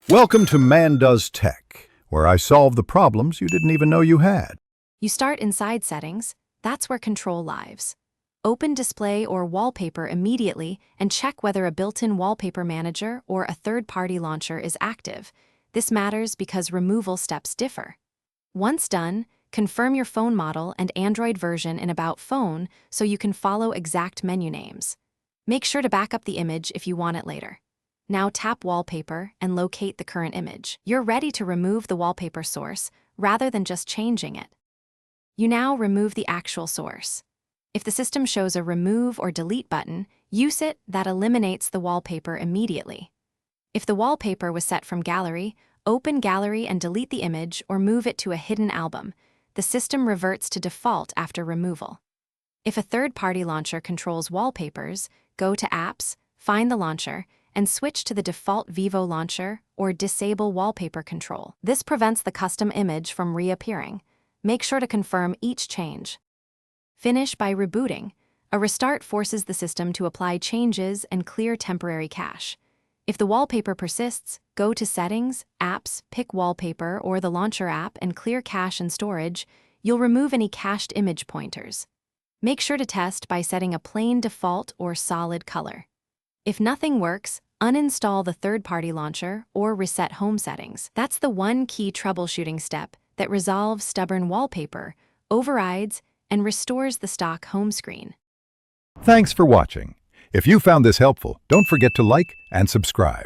Welcome to Man Does Tech, where I solve the problems you didn't even know you had. You start inside Settings. That's where control lives. Open Display or Wallpaper immediately and check whether a built-in wallpaper manager or a third-party launcher is active. This matters because removal steps differ. Once done, confirm your phone model and Android version in About Phone so you can follow exact menu names. Make sure to back up the image if you want it later. Now tap Wallpaper and locate the current image. You're ready to remove the wallpaper source rather than just changing it. You now remove the actual source. If the system shows a Remove or Delete button, use it. That eliminates the wallpaper immediately. If the wallpaper was set from Gallery, open Gallery and delete the image or move it to a hidden album. The system reverts to default after removal. If a third-party launcher controls wallpapers, go to Apps, find the launcher, and switch to the default Vivo launcher or disable wallpaper control. This prevents the custom image from reappearing. Make sure to confirm each change. Finish by rebooting. A restart forces the system to apply changes and clear temporary cache. If the wallpaper persists, go to Settings, Apps, pick Wallpaper or the Launcher app and clear cache and storage. You'll remove any cached image pointers. Make sure to test by setting a plain default or solid color. If nothing works, uninstall the third-party launcher or reset home settings. That's the one key troubleshooting step that resolves stubborn wallpaper, overrides, and restores the stock home screen. Thanks for watching. If you found this helpful, don't forget to like and subscribe.